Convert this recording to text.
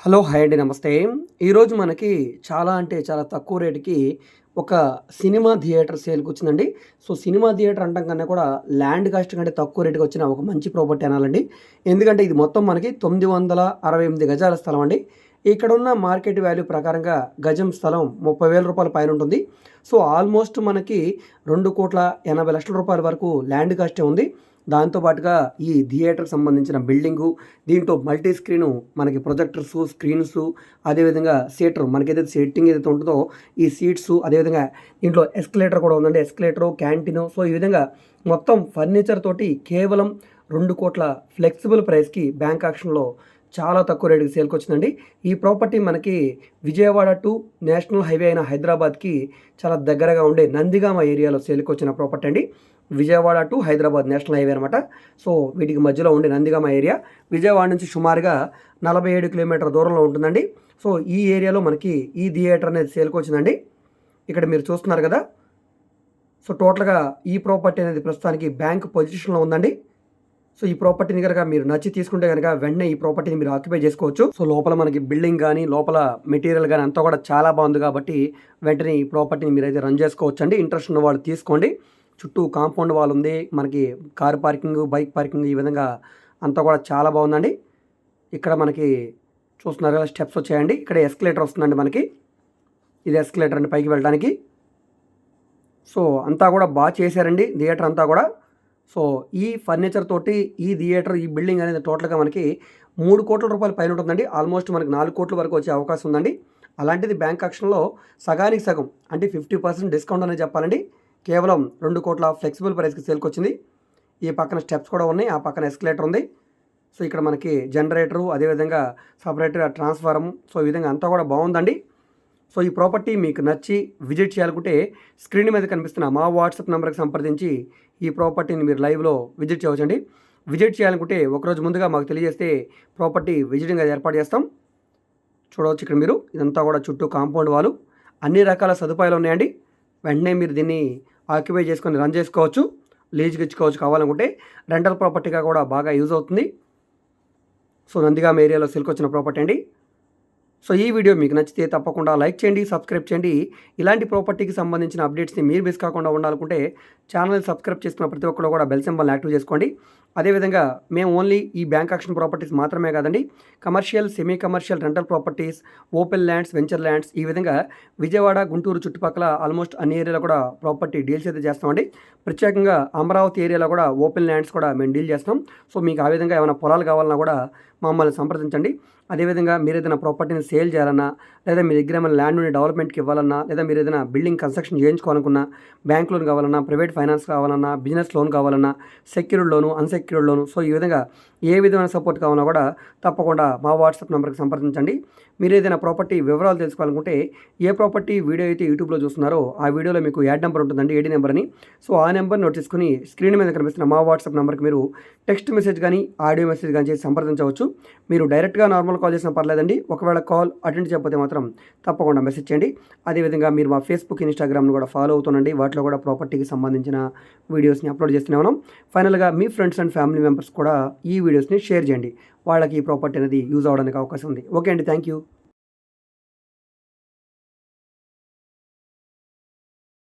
Hello! Hi అండి. నమస్తే. ఈరోజు మనకి చాలా అంటే చాలా తక్కువ రేట్‌కి ఒక సినిమా థియేటర్ సేల్‌కొచ్చిందండి. సో, సినిమా థియేటర్ అనడం కన్నా కూడా ల్యాండ్ కాస్ట్ కంటే తక్కువ రేట్‌కి వచ్చిన ఒక మంచి ప్రాపర్టీ అనాలండి. ఎందుకంటే ఇది మొత్తం మనకి 968 గజాల స్థలం అండి. ఇక్కడున్న మార్కెట్ వాల్యూ ప్రకారంగా గజం స్థలం రూ. 30,000 పైనుంటుంది. సో, ఆల్మోస్ట్ మనకి రూ. 2,80,00,000 వరకు ల్యాండ్ కాస్టే ఉంది. దాంతో పాటుగా ఈ థియేటర్‌కి సంబంధించిన బిల్డింగు, దీంట్లో మల్టీ స్క్రీను మనకి ప్రొజెక్టర్సు, స్క్రీన్సు, అదేవిధంగా సీటర్ మనకేదైతే సెట్టింగ్ ఏదైతే ఉంటదో ఈ సీట్సు, అదేవిధంగా దీంట్లో ఎస్కలేటర్ కూడా ఉందండి. ఎస్కలేటరు, క్యాంటీను, సో, ఈ విధంగా మొత్తం ఫర్నిచర్ తోటి కేవలం 2,00,00,000 ఫ్లెక్సిబుల్ ప్రైస్‌కి బ్యాంక్ ఆక్షన్‌లో చాలా తక్కువ రేటుకి సేల్‌కొచ్చిందండి. ఈ ప్రాపర్టీ మనకి విజయవాడ టు నేషనల్ హైవే అయిన హైదరాబాద్‌కి చాలా దగ్గరగా ఉండే నందిగామ ఏరియాలో సేల్‌కొచ్చిన ప్రాపర్టీ అండి. Vijayawada to Hyderabad national highway అనమాట. సో, వీటికి మధ్యలో ఉండే నందిగామ ఏరియా విజయవాడ నుంచి సుమారుగా 47 కిలోమీటర్ల దూరంలో ఉంటుందండి. సో, ఈ ఏరియాలో మనకి ఈ థియేటర్ అనేది సేల్‌కొచ్చిందండి. ఇక్కడ మీరు చూస్తున్నారు కదా! సో, టోటల్‌గా ఈ ప్రాపర్టీ అనేది ప్రస్తుతానికి బ్యాంక్ పొజిషన్‌లో ఉందండి. సో, ఈ ప్రాపర్టీని గనక మీరు నచ్చి తీసుకుంటే గనక వెంటనే ఈ ప్రాపర్టీని మీరు ఆక్యుపై చేసుకోవచ్చు. సో, లోపల మనకి బిల్డింగ్ గానీ, లోపల మెటీరియల్ గానీ అంతా కూడా చాలా బాగుంది కాబట్టి వెంటనే ఈ ప్రాపర్టీని మీరైతే రన్ చేసుకోవచ్చండి. ఇంట్రెస్ట్ ఉన్న వాళ్ళు తీసుకోండి. చుట్టూ కాంపౌండ్ వాల్ ఉంది. మనకి కార్ పార్కింగ్, బైక్ పార్కింగ్ ఈ విధంగా అంతా కూడా చాలా బాగుందండి. ఇక్కడ మనకి చూస్తున్నారు కదా! స్టెప్స్ వచ్చాయండి. ఇక్కడ ఎస్కలేటర్ వస్తుందండి మనకి. ఇది ఎస్కలేటర్ అండి పైకి వెళ్ళడానికి. సో, అంతా కూడా చేశారండి థియేటర్ అంతా కూడా. సో, ఈ ఫర్నిచర్ తోటి ఈ థియేటర్, ఈ బిల్డింగ్ అనేది టోటల్‌గా మనకి రూ. 3,00,00,000 పైన ఉంటుందండి. ఆల్మోస్ట్ మనకి 4,00,00,000 వరకు వచ్చే అవకాశం ఉందండి. అలాంటిది బ్యాంక్ ఆక్షన్‌లో సగానికి సగం అంటే 50% డిస్కౌంట్ అనే చెప్పాలండి. కేవలం 2,00,00,000 ఫ్లెక్సిబుల్ ప్రైస్‌కి సేల్‌కొచ్చింది. ఈ పక్కన స్టెప్స్ కూడా ఉన్నాయి. ఆ పక్కన ఎస్కలేటర్ ఉంది. సో, ఇక్కడ మనకి జనరేటరు, అదేవిధంగా సెపరేట్‌గా ట్రాన్స్‌ఫార్మర్, సో, ఈ విధంగా అంతా కూడా బాగుందండి. సో, ఈ ప్రాపర్టీ మీకు నచ్చి విజిట్ చేయాలనుకుంటే స్క్రీన్ మీద కనిపిస్తున్న మా వాట్సాప్ నెంబర్‌కి సంప్రదించి ఈ ప్రాపర్టీని మీరు లైవ్‌లో విజిట్ చేయవచ్చండి. విజిట్ చేయాలనుకుంటే ఒకరోజు ముందుగా మాకు తెలియజేస్తే ప్రాపర్టీ విజిటింగ్ అది ఏర్పాటు చేస్తాం. చూడవచ్చు ఇక్కడ మీరు. ఇదంతా కూడా చుట్టూ కాంపౌండ్ వాలు. అన్ని రకాల సదుపాయాలు ఉన్నాయండి. వెంటనే మీరు దీన్ని ఆక్యుపై చేసుకొని రన్ చేసుకోవచ్చు. లీజ్‌కి ఇచ్చుకోవచ్చు కావాలనుకుంటే. రెంటల్ ప్రాపర్టీగా కూడా బాగా యూజ్ అవుతుంది. సో, నందిగామ ఏరియాలో సేల్‌కొచ్చిన ప్రాపర్టీ అండి. సో, ఈ వీడియో మీకు నచ్చితే తప్పకుండా లైక్ చేయండి, సబ్స్క్రైబ్ చేయండి. ఇలాంటి ప్రాపర్టీకి సంబంధించిన అప్డేట్స్‌ని మీరు మిస్ కాకుండా ఉండాలనుకుంటే ఛానల్ సబ్స్క్రైబ్ చేసుకున్న ప్రతి ఒక్కరు కూడా బెల్ సింబల్‌ని యాక్టివ్ చేసుకోండి. అదేవిధంగా మేము ఓన్లీ ఈ బ్యాంక్ ఆక్షన్ ప్రాపర్టీస్ మాత్రమే కాదండి, commercial, semi commercial, rental properties, open lands, venture lands ఈ విధంగా విజయవాడ, గుంటూరు చుట్టుపక్కల ఆల్మోస్ట్ అన్ని ఏరియాలో కూడా ప్రాపర్టీ డీల్స్ అయితే చేస్తామండి. ప్రత్యేకంగా అమరావతి ఏరియాలో కూడా ఓపెన్ ల్యాండ్స్ కూడా మేము డీల్ చేస్తాం. సో, మీకు ఆ విధంగా ఏమైనా పొలాలు కావాలన్నా కూడా మమ్మల్ని సంప్రదించండి. అదేవిధంగా మీరు ఏదైనా ప్రాపర్టీని సేల్ చేయాలన్నా, లేదా మీ దగ్గర ఏమైనా ల్యాండ్‌ని డెవలప్‌మెంట్‌కి ఇవ్వాలన్నా, లేదా మీరు ఏదైనా బిల్డింగ్ కన్‌స్ట్రక్షన్ చేయించుకోవాలనుకున్నా, బ్యాంక్ లోన్ కావాలన్నా, ప్రైవేట్ ఫైనాన్స్ కావాలన్నా, బిజినెస్ లోన్ కావాలన్నా, సెక్యూర్డ్ లోను, అన్‌సెక్యూర్డ్ లోను, సో, ఈ విధంగా ఏ విధమైన సపోర్ట్ కావాలన్నా కూడా తప్పకుండా మా వాట్సాప్ నెంబర్‌కి సంప్రదించండి. మీరు ఏదైనా ప్రాపర్టీ వివరాలు తెలుసుకోవాలనుకుంటే ఏ ప్రాపర్టీ వీడియో అయితే యూట్యూబ్‌లో చూస్తున్నారో ఆ వీడియోలో మీకు యాడ్ నెంబర్ ఉంటుందండి, ఏడీ నెంబర్ అని. సో, ఆ నెంబర్ నోట్ చేసుకొని స్క్రీన్ మీద కనిపిస్తున్న మా వాట్సాప్ నెంబర్‌కి మీరు టెక్స్ట్ మెసేజ్ కానీ, ఆడియో మెసేజ్ కానీ చేసి సంప్రదించవచ్చు. మీరు డైరెక్ట్‌గా నార్మల్ కాల్ చేసినా పర్లేదండి. ఒకవేళ కాల్ అటెండ్ చేయకపోతే మాత్రం తప్పకుండా మెసేజ్ చేయండి. అదేవిధంగా మీరు మా ఫేస్‌బుక్, ఇన్‌స్టాగ్రామ్‌ను కూడా ఫాలో అవుతుండండి. వాటిలో కూడా ప్రాపర్టీకి సంబంధించిన వీడియోస్‌ని అప్లోడ్ చేస్తూనే ఉన్నాం. ఫైనల్‌గా మీ ఫ్రెండ్స్ అండ్ ఫ్యామిలీ మెంబర్స్ కూడా ఈ వీడియోస్‌ని షేర్ చేయండి. వాళ్ళకి ఈ ప్రాపర్టీ అనేది యూజ్ అవ్వడానికి అవకాశం ఉంది. ఓకే అండి. Thank you.